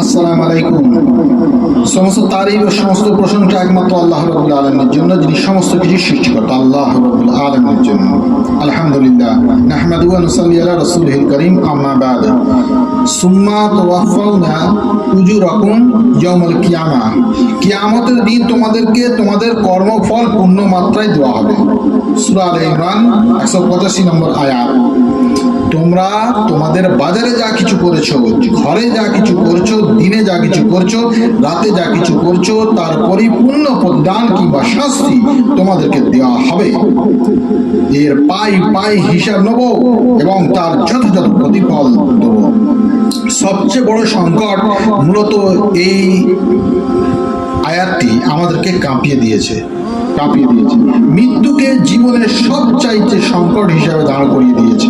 আসসালামু আলাইকুম। সমস্ত তারিফ ও সমস্ত প্রশংসা একমাত্র আল্লাহ রাব্বুল আলামিনের জন্য, যিনি সমস্ত কিছু সৃষ্টিকর্তা। আল্লাহ রাব্বুল আলামিনের জন্য আলহামদুলিল্লাহ। নাহমাদুহু ওয়া নুসাল্লি আলা রাসূলিহিল কারীম, আম্মা বা'দ। সুম্মা তুওয়াফাউনা উজুরাকুম ইয়াউমাল কিয়ামা। কিয়ামতের দিন তোমাদেরকে তোমাদের কর্মফল পূর্ণ মাত্রায় দেওয়া হবে। সূরা আলে ইমরান 185 নম্বর আয়াত। তোমরা তোমাদের বাজারে যা কিছু করেছো, ঘরে যা কিছু করছো, দিনে যা কিছু করছো, রাতে যা কিছু করছো, তার পরিপূর্ণ প্রতিদান কিংবা শাস্তি তোমাদেরকে দেওয়া হবে। এর পাই পাই হিসাব নেব এবং তার যথাযথ প্রতিফল দেব। সবচেয়ে বড় সংকট মূলত এই আয়াতটি আমাদেরকে কাঁপিয়ে দিয়েছে। মৃত্যুকে জীবনের সবচাইতে সংকট হিসাবে দাঁড় করিয়ে দিয়েছে।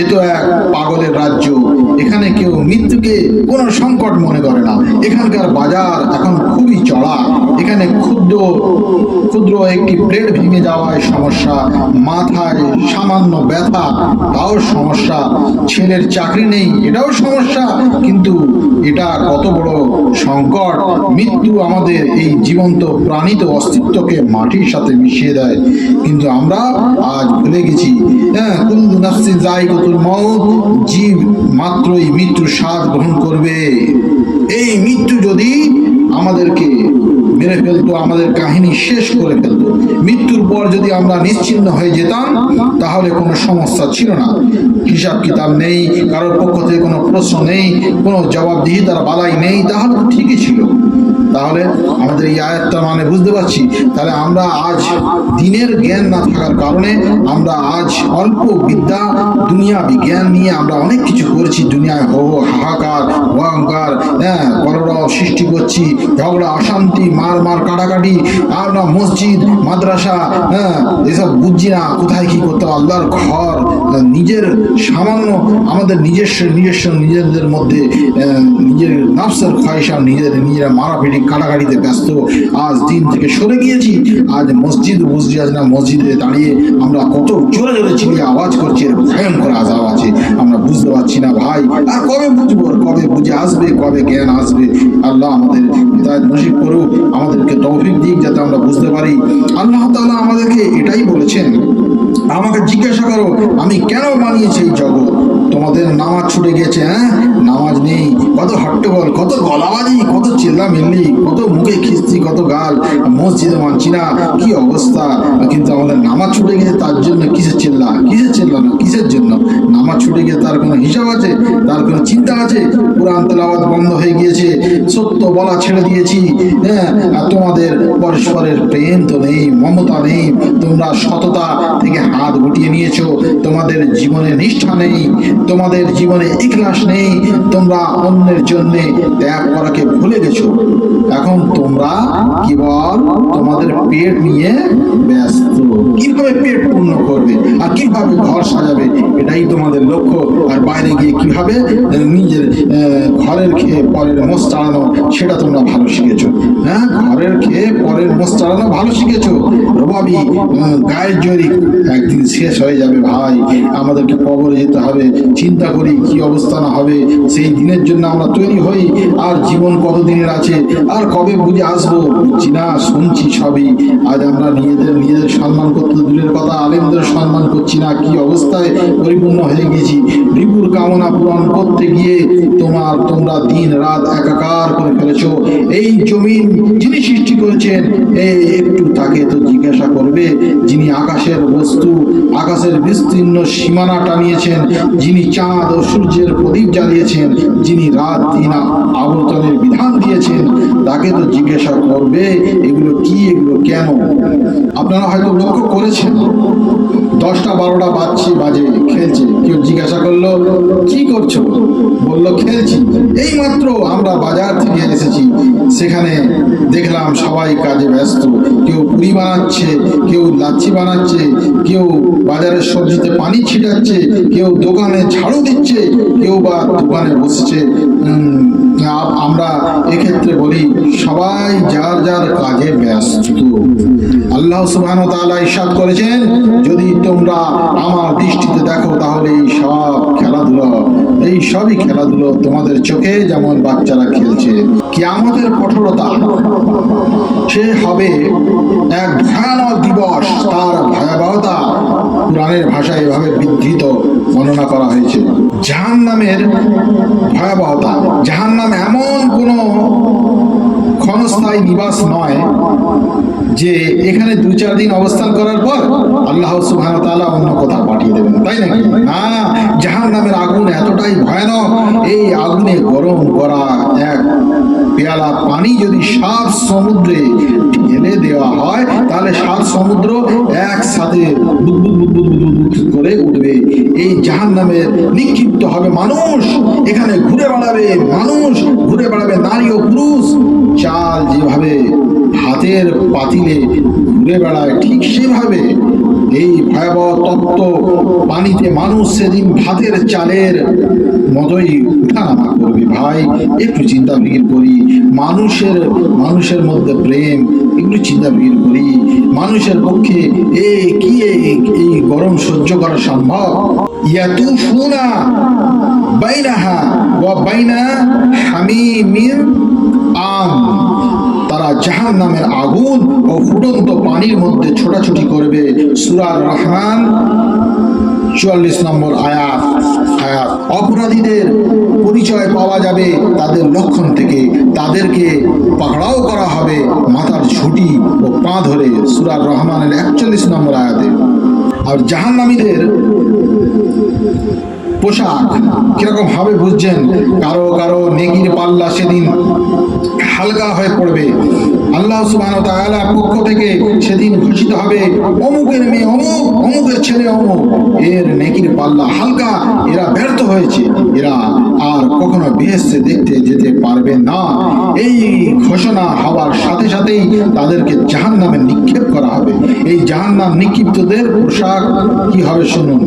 এ তো এক পাগলের রাজ্য। এখানে কেউ মৃত্যুকে কোনো সংকট মনে করে না। এখানকার বাজার এখন খুবই চড়া। এখানে ক্ষুদ্র ক্ষুদ্র একটি প্লেট ভেঙে যাওয়ায় সমস্যা, মাথায় সামান্য ব্যথা তাও সমস্যা, ছেলের চাকরি নেই এটাও সমস্যা। কিন্তু এটা কত বড় সংকট! মৃত্যু আমাদের এই জীবন্ত প্রাণিত অস্তিত্বকে মাটির সাথে মিশিয়ে দেয়। কিন্তু আমরা আজ ভুলে গেছি, কুল্লু নাফসিন যায়িকাতুল মাউত, জীব মাত্রই মৃত্যুর স্বাদ গ্রহণ করবে। এই মৃত্যু যদি আমাদেরকে মেরে ফেলতো, আমাদের কাহিনী শেষ করে ফেলতো, মৃত্যুর পর যদি আমরা নিশ্চিন্ন হয়ে যেতাম, তাহলে কোনো সমস্যা ছিল না। হিসাব কিতাব নেই, কারোর পক্ষ থেকে কোনো প্রশ্ন নেই, কোনো জবাবদিহিতার বালাই নেই, তাহলে তো ঠিকই ছিল। তাহলে আমাদের এই আয়াতটা মানে বুঝতে পারছি। তাহলে আমরা আজ দিনের জ্ঞান না থাকার কারণে আমরা আজ অল্প বিদ্যা দুনিয়া বিজ্ঞান নিয়ে আমরা অনেক কিছু করছি। দুনিয়ায় হো হাহাকার ভয়ঙ্কর কলরব সৃষ্টি করছি, ঝগড়া অশান্তি, মার কাটাকাটি। আমরা মসজিদ মাদ্রাসা এসব বুঝছি না, কোথায় কি করতে হবে। আল্লাহর ঘর, নিজের সামান্য আমাদের নিজেদের মধ্যে নিজের নাফসের খয়সা, নিজেরা মারাপিটি কাটাকাটিতে ব্যস্ত। আজ দিন থেকে সরে গিয়েছি। আজ মসজিদ বুঝছি আজ না, মসজিদে দাঁড়িয়ে আমরা কত জোরে জোরে চিলিয়ে আওয়াজ করছি, ভয়ঙ্কর আওয়াজ আছে, আমরা বুঝতে পারছি না ভাই। আর কবে বুঝবো, কবে বুঝে আসবে, কবে জ্ঞান আসবে? আল্লাহ আমাদের হিদায়াত নসিব করুক, আমাদেরকে তৌফিক দিক যাতে আমরা বুঝতে পারি। আল্লাহ তাআলা আমাদেরকে এটাই বলেছেন, আমাকে জিজ্ঞাসা করো আমি কেন বানিয়েছি এই জগৎ। তোমাদের নামাজ ছুটে গেছে, নামাজ নেই, কত হট্টগোল, কত গলাবাজি, কত চিল্লামিল্লি, কত মুখে খিস্তি, কত গাল, মসজিদে মানছি না, কি অবস্থা। কিন্তু আমাদের নামাজ ছুটে গেছে, তার জন্য কিসের চিল্লানো, কিসের জন্য? নামাজ ছুটে গেছে তার কোনো হিসাব আছে? তার কোনো চিন্তা আছে? কোরআন তেলাওয়াত বন্ধ হয়ে গিয়েছে, সত্য বলা ছেড়ে দিয়েছি। আর তোমাদের পরস্পরের প্রেম তো নেই, মমতা নেই, তোমরা সততা থেকে হাত গুটিয়ে নিয়েছো, তোমাদের জীবনে নিষ্ঠা নেই, তোমাদের জীবনে ইখলাস নেই, তোমরা অন্যের জন্য ত্যাগ করাকে ভুলে গেছো। এখন তোমরা কেবল তোমাদের পেট নিয়ে ব্যস্ত। কিভাবে পেট পূর্ণ করবে আর কিভাবে ঘর সাজাবে, এটাই তোমাদের লক্ষ্য। আর বাইরে গিয়ে কিভাবে নিজের ঘরের খেয়ে পরের মোষ চালানো, সেটা তোমরা ভালো শিখেছো। ঘরের খেয়ে পরের মোষ চালানো ভালো শিখেছো। রবাবি গায়ের জোরি একদিন শেষ হয়ে যাবে ভাই। আমাদেরকে কবরে যেতে হবে, চিন্তা করি কি অবস্থা না হবে। সেই দিনের জন্য আমরা তৈরি হই। আর জীবন কতদিনের আছে, আর কবে বুঝে আসবো বুঝছি না, শুনছি সবই। আজ আমরা নিজেদের সম্মান করতে দূরের কথা, আলেমদের সম্মান করছি না। কি অবস্থায় পরিপূর্ণ হয়ে গেছি। রিপুর কামনা পূরণ করতে গিয়ে তোমরা দিন রাত একাকার করে ফেলেছো। এই জমিন যিনি সৃষ্টি করেছেন, একটু তাকে তো জিজ্ঞাসা করবে। যিনি আকাশের বস্তু, আকাশের বিস্তীর্ণ সীমানা টানিয়েছেন, যিনি চাঁদ ও সূর্যের প্রদীপ জ্বালিয়েছেন, যিনি রাত দিন আবর্তনের বিধান দিয়েছেন, তাকে তো জিজ্ঞাসা করবে এগুলো কি, এগুলো কেন। আপনারা হয়তো লক্ষ্য করেছেন, 10টা 12টা বাজে খেলছে, কেউ জিজ্ঞাসা করলো কি করছো, বললো খেলছি। এই মাত্র আমরা বাজার থেকে থেকে এসেছি, সেখানে দেখলাম সবাই কাজে ব্যস্ত। কেউ পুরি বানাচ্ছে, কেউ লাচ্ছি বানাচ্ছে, কেউ বাজারের সবজিতে পানি ছিটাচ্ছে, কেউ দোকানে ঝাড়ু দিচ্ছে, কেউ বা দোকানে বসছে। আমরা এক্ষেত্রে বলি সবাই যার যার কাজে ব্যস্ত। আল্লাহ সুবহানাহু ওয়া তাআলা ইরশাদ করেছেন, যদি তোমরা আমার দৃষ্টিতে দেখো তাহলে এই সবই খেলাধুলো তোমাদের চোখে যেমন বাচ্চারা খেলছে। কিয়ামতের কঠোরতা সে হবে এক ভয়ানক দিবস। তার ভয়াবহতা কোরআনের ভাষায় এভাবে বিধৃত বর্ণনা করা হয়েছে। জাহান্নামের ভয়াবহতা, জাহান্নাম এমন কোনো ক্ষণস্থায়ী নিবাস নয় যে এখানে 2-4 দিন অবস্থান করার পর আল্লাহ সুবহানাহু ওয়া তাআলা অন্য কোথাও পাঠিয়ে দেবেন, তাই নাকি? না, জাহান্নামের আগুন এতটাই ভয়ানক, এই আগুনে গরম করা এক পেয়ালা পানি যদি 7 সমুদ্রে ঢেলে দেওয়া হয় তাহলে 7 সমুদ্র একসাথে করে উঠবে। এই জাহান্নামের নিক্ষিপ্ত হবে মানুষ, এখানে ঘুরে বেড়াবে মানুষ, ঘুরে বেড়াবে নারী ও পুরুষ। চাল যেভাবে ভাতের পাতিলে ঘুরে বেড়ায় ঠিক সেভাবে এই ভয়াবহ তত্ত্ব পানিতে মানুষ সেদিন ভাতের চালের মতোই উঠানামা করবে। ভাই একটু চিন্তা ফিকির করি, মানুষের মধ্যে প্রেম, একটু চিন্তা ফিকির করি। মানুষের পক্ষে এই গরম সহ্য করা সম্ভব? ইয়াতুফুনা বাইনাহা ওয়া বাইনা হামিমিন আম, তারা জাহান্নামের আগুন ও ফুটন্ত পানির মধ্যে ছোটাছুটি করবে। সূরা রহমান 44 নম্বর আয়াত। অপরাধীদের পরিচয় পাওয়া যাবে তাদের লক্ষণ থেকে, তাদেরকে পাকড়াও করা হবে মাথার ঝুঁটি ও পা ধরে, সূরা রহমানের 41 নম্বর আয়াতে। আর জাহান্নামীদের পোশাক কিরকম হবে বুঝছেন? কারো কারো নেকির পাল্লা সেদিন হালকা হয়ে পড়বে। আল্লাহ সুবহানাহু ওয়া তাআলার পক্ষ থেকে সেদিন ঘোষিত হবে, অমুকের মেয়ে অমুক, অমুকের ছেলে অমুক, এর নেকির পাল্লা হালকা, এরা ব্যর্থ হয়েছে, এরা আর কখনো বেহেশতে দেখতে যেতে পারবে না। এই ঘোষণা হওয়ার সাথে সাথেই তাদেরকে জাহান্নামে নিক্ষেপ করা হবে। এই জাহান্নাম নিক্ষিপ্তদের পোশাক কি হবে শুনুন।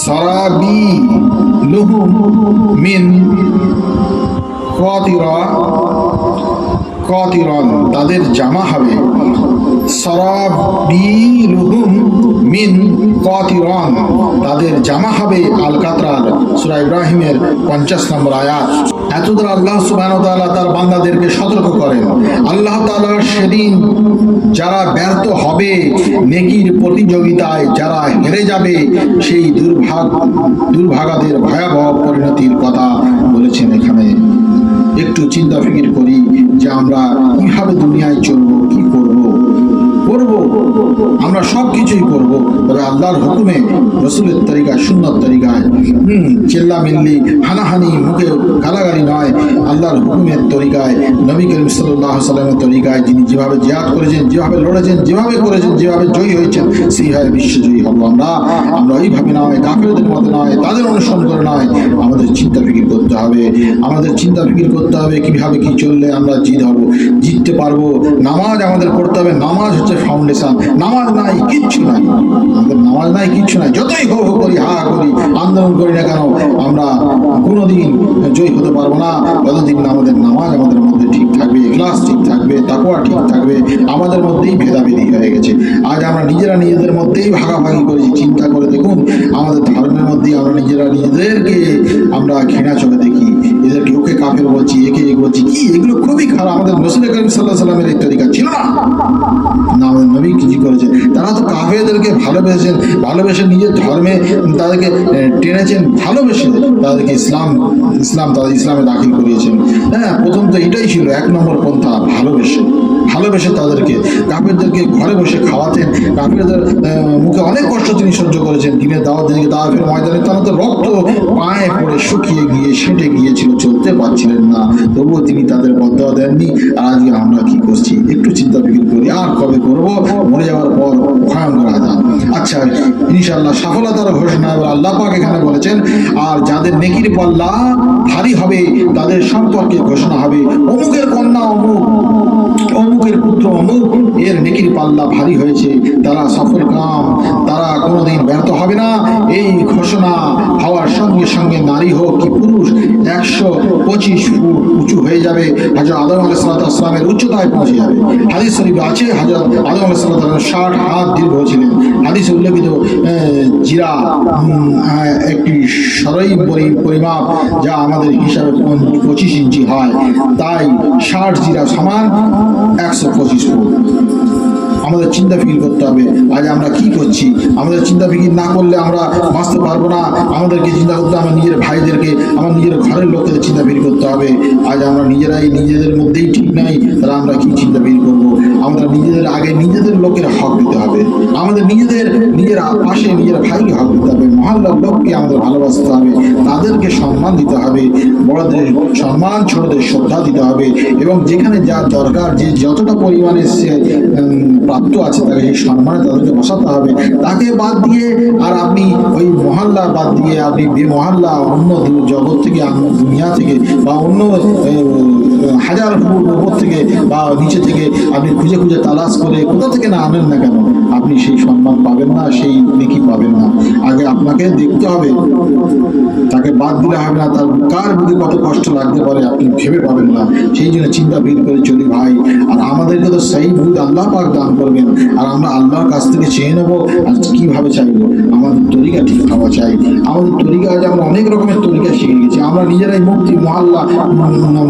সারাবিলুহুম মিন কাতিরান, তাদের জামা হবে সারাবিলুহুম মিন কাতিরান, তাদের জামা হবে আল কাতরান, সূরা ইব্রাহিমের 50 নম্বর আয়াত। এত দ্বারা আল্লাহ সুবহানাহু ওয়া তাআলা তার বান্দাদেরকে সতর্ক করেন। আল্লাহ তাআলা সেদিন যারা ব্যর্থ হবে নেকির প্রতিযোগিতায়, যারা হেরে যাবে, সেই দুর্ভাগাদের ভয়াবহ পরিণতির কথা বলেছেন এখানে। একটু চিন্তা ফিকির করি যে আমরা কিভাবে দুনিয়ায় চলবো, কি করব। আমরা সব কিছুই করবো, তবে আল্লাহর হুকুমে, রসুলের তরিকায়, সুন্নাত তরিকায়, চেল্লামিল্লি হানাহানি, মুখে গালাগালি নয়, আল্লাহর হুকুমের তরিকায়, নবী করিম সাল্লাল্লাহু আলাইহি ওয়াসাল্লামের তরিকায়, যিনি যেভাবে জিহাদ করেছেন, যেভাবে লড়েছেন, যেভাবে করেছেন, যেভাবে জয়ী হয়েছেন, সেইভাবে বিশ্বজয়ী হবো আমরা ওইভাবে নয়, কাফেরদের মতো নয়, তাদের অনুসরণ করে নয়। আমাদের চিন্তা ফিকির করতে হবে, কিভাবে কি চললে আমরা জিততে পারবো। নামাজ আমাদের পড়তে হবে, নামাজ হচ্ছে ফাউন্ডেশন। নামাজ নাই কিচ্ছু নাই, যতই হো করি, করি, আন্দোলন করি না কেন, আমরা কোনোদিন জয়ী হতে পারবো না যতদিন আমাদের নামাজ আমাদের মধ্যে ঠিক থাকবে, ইখলাস ঠিক থাকবে, তাকওয়া ঠিক থাকবে। আমাদের মধ্যেই ভেদাভেদি হয়ে গেছে। আজ আমরা নিজেদের মধ্যেই ভাগাভাগি করেছি। চিন্তা করে দেখুন, আমাদের ধর্মের মধ্যেই আমরা নিজেদেরকে আমরা ঘৃণা চোখে দেখি। এদেরকে ওকে কাফের বলছি, একে বলছি, কি এগুলো খুবই খারাপ। আমাদের রাসূল করিম সাল্লাল্লাহু আলাইহি ওয়াসাল্লামের এই তরিকা ছিল না। আমাদের নবী কি করেছেন? তারা তো কাফেরদেরকে ভালোবেসে নিজের ধর্মে তাদেরকে টেনেছেন, ভালোবেসে তাদেরকে তাদের ইসলামে দাখিল করিয়েছেন। হ্যাঁ, প্রথম তো এটাই ছিল 1 নম্বর পন্থা, ভালোবেসে তাদেরকে, কাফেরদেরকে ঘরে বসে খাওয়াতেন। কাফেরদের মুখে অনেক কষ্ট তিনি সহ্য করেছেন। দিনের দাওয়াতের ময়দানে তারা তো রক্ত পায়ে পড়ে শুকিয়ে গিয়ে সেঁটে গিয়েছিল, চলতে পারে পাচ্ছিলেন না, তবুও তিনি তাদের বদয়া দেননি। আর আজকে আমরা কি করছি? একটু চিন্তা ফিকির করি, আর কবে করবো? মরে যাওয়ার পর ভয়ঙ্কর আযাব। আচ্ছা, ইনশাআল্লাহ সফলতার ঘোষণা এবার আল্লাহ পাক এখানে বলেছেন। আর যাদের নেকির পাল্লা ভারী হবে তাদের সম্পর্কে ঘোষণা হবে, অমুকের কন্যা অমুক, অমুকের পুত্র অমুক, এর নেকির পাল্লা ভারী হয়েছে, তারা সফল কাম, তারা কোনোদিন ব্যর্থ হবে না। এই ঘোষণা হওয়ার সঙ্গে সঙ্গে নারী হোক কি পুরুষ 125 ফুট উঁচু হয়ে যাবে। হযরত আদম আলাইহিস সালামের উচ্চতায় পৌঁছে যাবে। হাদিস শরীফে আছে হযরত আদম আলাইহিস সালাম 60 হাত দীর্ঘ ছিলেন। হাদিসে উল্লেখিত জিরা একটি সরই পরিমাপ, যা আমাদের হিসাবে 25 ইঞ্চি হয়, তাই 60 জিরা সমান 125 ফুট। আমাদের চিন্তা ফিকির করতে হবে আজ আমরা কি করছি। আমাদের চিন্তা ফিকির না করলে আমরা বাঁচতে পারবো না। আমাদেরকে চিন্তা করতে হবে, আমার নিজের ভাইদেরকে, আমার নিজের ঘরের লোকদের চিন্তা ফিকির করতে হবে। আজ আমরা নিজেরাই নিজেদের মধ্যেই ঠিক নাই, তাহলে আমরা কি চিন্তা ফিকির করবো? আমরা নিজেদের আগে নিজেদের লোকের হক দিতে হবে, আমাদের নিজের পাশে নিজের ভাইকে হক দিতে হবে, মহল্লার লোককে আমাদের ভালোবাসতে হবে, তাদেরকে সম্মান দিতে হবে, বড়দের সম্মান, ছোটদের শ্রদ্ধা দিতে হবে, এবং যেখানে যার দরকার, যে যতটা পরিমাণে সে প্রাপ্ত আছে তাকে সেই সম্মানে তাদেরকে বসাতে হবে। তাকে বাদ দিয়ে আর আপনি ওই মহল্লা বাদ দিয়ে আপনি মহল্লা অন্য জগৎ থেকে, দুনিয়া থেকে বা অন্য হাজার ফুট উপর থেকে বা নিচে থেকে আপনি খুঁজে খুঁজে তালাশ করে কোথা থেকে না আনেন না কেন, আপনি সেই সম্মান পাবেন না, সেই নেকি পাবেন না। আগে আপনাকে দেখতে হবে, তাকে বাদ দিলে হবে না। তার কার বুকে কত কষ্ট লাগতে পারে আপনি ভেবে পাবেন না। সেই জন্য চিন্তা ভিড় করে চলি ভাই। আর আমাদেরকে তো সেই বুধ আল্লাহ পাক দান করবেন, আর আমরা আল্লাহর কাছ থেকে চেয়ে নেবো। আর কিভাবে চাইবো? আমাদের তরিকা ঠিক হওয়া চাই। আমাদের তরিকা আজ আমরা অনেক রকমের তরিকা শিখে গেছি। আমরা নিজেরাই মুফতি মহল্লা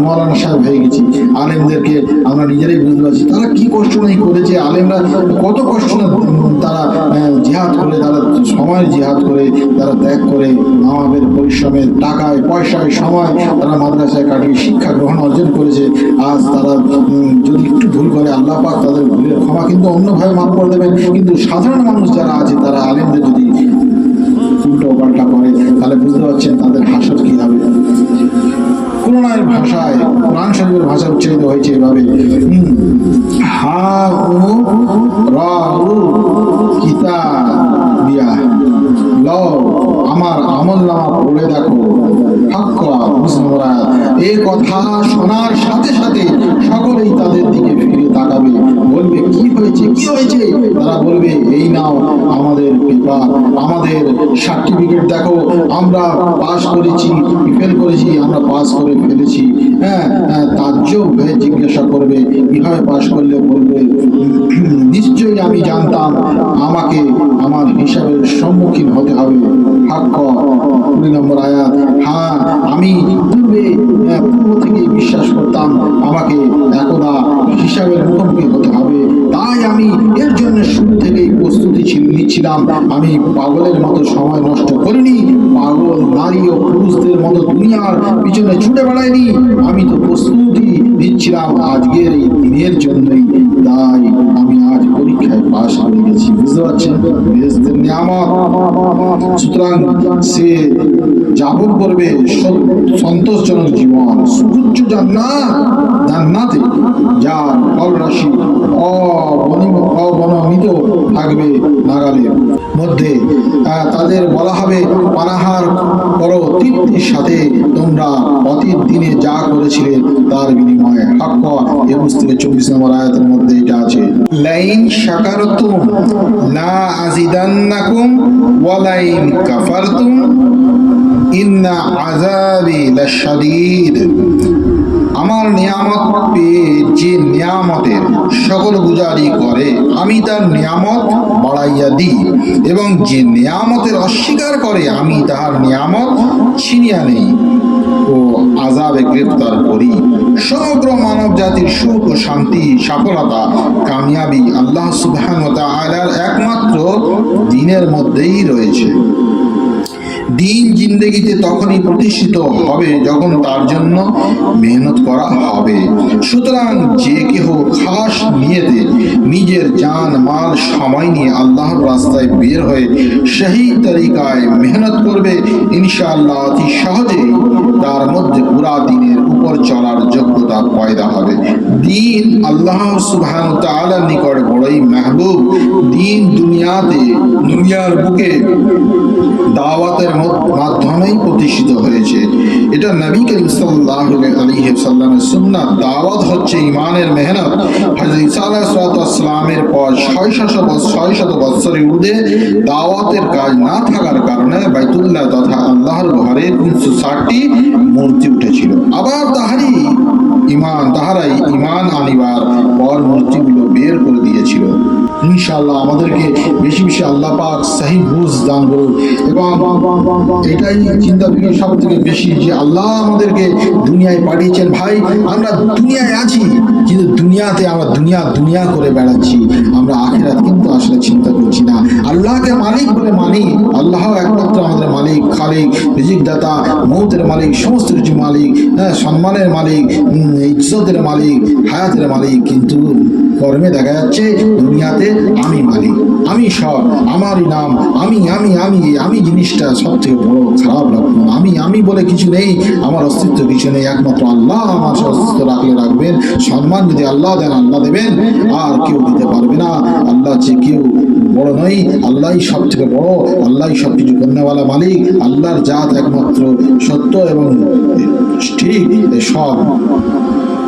মৌলানা সাহেব হয়ে গেছি। আলেমদেরকে আমরা নিজেরাই বুঝতে পারছি তারা কি কষ্ট নেই করেছে। আলেমরা কত কষ্ট না তারা জিহাদ করে, তারা সময় জিহাদ করে, তারা ত্যাগ করে, নওয়াবের পরিশ্রমের টাকায় পয়সায় সময় তারা মাদ্রাসায় কাটিয়ে শিক্ষা গ্রহণ অর্জন করেছে। আজ তারা যদি একটু ভুল করে আল্লাহ পাক তাদের ভুলের ক্ষমা কিন্তু অন্যভাবে মাফ করে দেবেন। কিন্তু সাধারণ মানুষ যারা আছে তারা আলেমদের যদি উল্টো পাল্টা করে, তাহলে বুঝতে পারছেন তাদের হাসর কি হবে। কোরআনের ভাষায়, কোরআন শরীফের ভাষা উচ্চারিত হয়েছে এভাবে, হা উ রা উ কিতাবিয়া, লও আমার আমলনামা পড়ে দেখো। এই কথা শোনার সাথে সাথে সকলেই তাদের দিকে ফিরে তাকাবে, বলবে কি হয়েছে, কি হয়েছে? তারা বলবে এই নাও আমাদের পেপার, আমাদের সার্টিফিকেট দেখো, আমরা পাস করেছি, ফেল করেছি, আমরা পাস করে ফেলেছি। তাজ্জব হয়ে জিজ্ঞাসা করবে কিভাবে পাস করলে? বলবে নিশ্চয়ই আমি জানতাম আমাকে আমার হিসাবের সম্মুখীন হতে হবে। হাক্ক 20 নম্বর আয়াত। হ্যাঁ, আমি পূর্ব থেকে বিশ্বাস করতাম আমাকে একদা হিসাবের মুখোমুখি হতে হবে, তাই আমি এর জন্য শুরু থেকেই প্রস্তুতি নিচ্ছিলাম। আমি পাগলের মতো সময় নষ্ট করিনি, পাগল নারী ও পুরুষদের মতো দুনিয়ার পিছনে ছুটে বেড়াইনি। আমি তো প্রস্তুতি নিচ্ছিলাম আজকের এই দিনের জন্যই, তাই আমি আজ পরীক্ষায় পাশ করে গেছি। বুঝতে পারছেন বেহেশতের নিয়ামত। সুতরাং সে যাপন করবে সন্তোষজনক জীবন, সুউচ্চ জান্নাতে যার ফল রাশি অবনমিত থাকবে নাগালের মধ্যে। তাদের বলা হবে পানাহার করো তৃপ্তির সাথে তোমরা অতীত দিনে যা করেছিলে তার বিনিময়ে। হাক্ক 21 থেকে 24 নম্বর আয়াতের মধ্যে এটা আছে। লাইন শাকারতুম লা আযিদান্নাকুম ওয়া লাইন কাফারতুম ইন্না আযাবি লাশাদীদ। আমার নিয়ামত পেয়ে যে নিয়ামতের সকল গুজারি করে আমি তার নিয়ামত বাড়াইয়া দিই, এবং যে নিয়ামতের অস্বীকার করে আমি তাহার নিয়ামত ছিনিয়া নেই ও আযাবে গ্রেফতার করি। সমগ্র মানব জাতির সুখ ও শান্তি, সফলতা, কামিয়াবি আল্লাহ সুবহানাহু ওয়া তাআলার একমাত্র দ্বীনের মধ্যেই রয়েছে। দিন জিন্দেগিতে তখনই প্রতিষ্ঠিত হবে যখন তার জন্য মেহনত করা হবে। সুতরাং যে কেহ খাস নিয়েতে নিজের জান মাল সময় নিয়ে আল্লাহর রাস্তায় বের হয়ে সেই তরিকায় মেহনত করবে, ইনশাআল্লাহ অতি সহজেই তার তার মধ্যে পুরা দিনের উপর চলার যোগ্যতা পয়দা হবে। দিন আল্লাহ সুবহানাহু ওয়া তাআলার নিকট বড়ই মাহবুব। দিন দুনিয়ার বুকে দাওয়াতের মাধ্যমেই প্রতিষ্ঠিত হয়েছে। এটা নবী করিম সাল্লাল্লাহু আলাইহি ওয়াসাল্লামের সুন্নাত। দাওয়াত হচ্ছে ঈমানের মেহনত। হযরত ঈসা আলাইহিস সালামের পর 600 বছরের ঊর্ধ্বে দাওয়াতের কাজ না থাকার কারণে বাইতুল্লাহ তথা আল্লাহর ঘরে 360টি মূর্তি উঠেছিল। আবার তাহারাই ঈমান আনিবার পর মূর্তিগুলো বের করে দিয়েছিল। ইনশাআল্লাহ আমাদেরকে বেশি বেশি আল্লাহ পাক সহি বুঝ দান করুন, এবং এটাই চিন্তা করি সব থেকে বেশি যে আল্লাহ আমাদেরকে দুনিয়ায় পাঠিয়েছেন। ভাই আমরা দুনিয়ায় আছি, কিন্তু দুনিয়াতে আমরা দুনিয়া করে বেড়াচ্ছি। আমরা আখিরাত কিন্তু আসলে চিন্তা করছি না। আল্লাহকে মালিক বলে মানি, আল্লাহ একমাত্র আমাদের মালিক, খালিক, রিজিক দাতা, মৌতের মালিক, সমস্ত কিছু মালিক, সম্মানের মালিক, ইজ্জতের মালিক, হায়াতের মালিক। কিন্তু কর্মে দেখা যাচ্ছে দুনিয়াতে আমি মালিক, আমি সব, আমারই নাম, আমি জিনিসটা সব থেকে বড় খারাপ লক্ষণ। আমি বলে কিছু নেই, আমার অস্তিত্ব কিছু নেই, একমাত্র আল্লাহ আমার অস্তিত্ব রাখবেন। সম্মান যদি আল্লাহ দেন, আল্লাহ দেবেন, আর কেউ দিতে পারবে না। আল্লাহ যে কেউ বড় নয়, আল্লাহই সব থেকে বড়, আল্লাহই সব কিছু কন্যাওয়ালা মালিক। আল্লাহর জাত একমাত্র সত্য এবং ঠিক, সব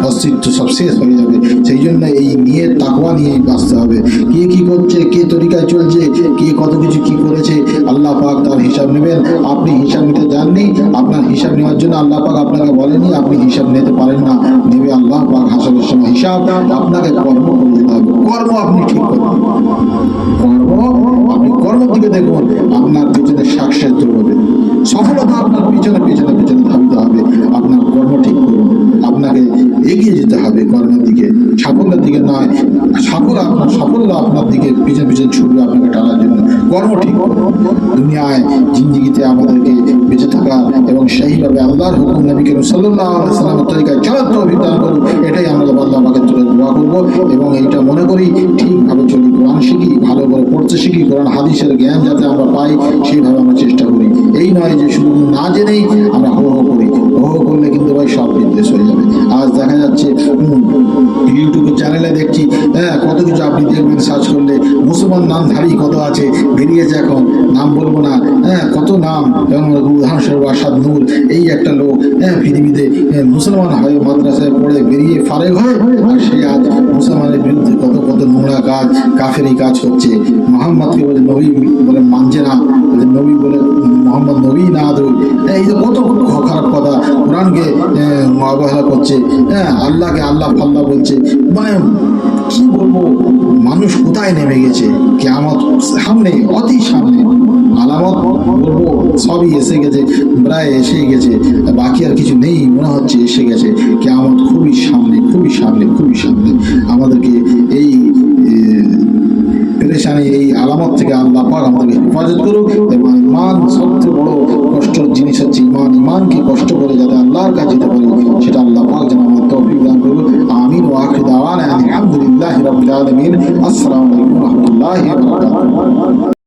অস্তিত্ব সব শেষ হয়ে যাবে। সেই জন্য এই নিয়ে তাকওয়া নিয়ে বাঁচতে হবে। কে কি করছে, কে তরিকায় চলছে, কে কত কিছু কি করেছে, আল্লাহ পাক তার হিসাব নেবেন। আপনি হিসাব নিতে যাননি, আপনার হিসাব নেওয়ার জন্য আল্লাহ পাক আপনাকে বলেনি, আপনি হিসাব নিতে পারেন না। নেবে আল্লাহ পাক হাসরের সময় হিসাব। আপনাকে কর্ম করে দিতে হবে। কর্ম আপনি ঠিক করবেন, আপনি কর্মের দিকে দেখুন, আপনার পিছনে সাকসেস দৌড়বে, সফলতা আপনার পিছনে ধাবিত হবে। আপনার কর্ম ঠিক করুন, আপনাকে এগিয়ে যেতে হবে কর্মের দিকে, সাফল্যের দিকে নয়। সাফল্য আপনার দিকে পিছনে ছুটবে আপনাকে টানার জন্য। কর্ম ঠিক করুন। দুনিয়ায় জিন্দেগিতে আমাদেরকে বেঁচে থাকা এবং সেইভাবে আল্লাহর হুকুম নবী করিম সাল্লাল্লাহু আলাইহি ওয়াসাল্লামের তরিকায় চলার তৌফিক দান করুন। এটাই আমরা আল্লাহ পাকের কাছে দোয়া করব, এবং এইটা মনে করি ঠিকভাবে চলি, কোরআন শিখি, ভালো করে পড়তে শিখি, কোরআন হাদিসের জ্ঞান যাতে আমরা পাই সেইভাবে আমরা চেষ্টা করি। এই নয় যে শুধু না জেনেই আমরা হো করি। হো করলে কিন্তু ভাই সব বিদ্বেষ হয়ে যাবে। আজ দেখা যাচ্ছে ইউটিউবের চ্যানেলে দেখছি, কত কিছু আপনি দেখবেন, সার্চ করলে মুসলমান নামধারী কত আছে বেরিয়েছে। এখন নাম বলবো না, কত নাম। যেমন উদাহরণস্বরূপ আসাদ নূর, এই একটা লোক পৃথিবীতে মুসলমান হয়ে মাদ্রাসায় পড়ে বেরিয়ে ফারেক হয়, আর সে আজ মুসলমানের বিরুদ্ধে কত নোংরা কাজ, কাফেরি কাজ করছে। মোহাম্মদকে বলে নবী বলে মানছে না, নবী বলে মোহাম্মদ নবী না আদৌ। এই যে কত খারাপ কথা, কোরআনকে অবহেলা করছে, আল্লাহকে আল্লাহ ফাল্লাহ বলছে। মানে কি বলবো, মানুষ কোথায় নেমে গেছে। কিয়ামত সামনে, অতি সামনে। আলামত বলবো সবই এসে গেছে, প্রায় এসে গেছে, বাকি আর কিছু নেই মনে হচ্ছে, এসে গেছে। কিয়ামত খুবই সামনে। আমাদেরকে এই পেরেশানি, এই আলামত থেকে আল্লাহ পাক আমাদেরকে হেফাজত করুক। এবং ইমান সবচেয়ে বড় কষ্টের জিনিস হচ্ছে ইমানকে কষ্ট করে যাতে আল্লাহর কাছে যেতে পারি, সেটা আল্লাহ পাক যেন আমাদের তৌফিক দান করুক। আমিন। ওয়া আখিরু দাওয়ানা আলহামদুলিল্লাহি রাব্বিল আলামিন। আসসালামু আলাইকুম ওয়া রাহমাতুল্লাহি ওয়া বারাকাতুহু।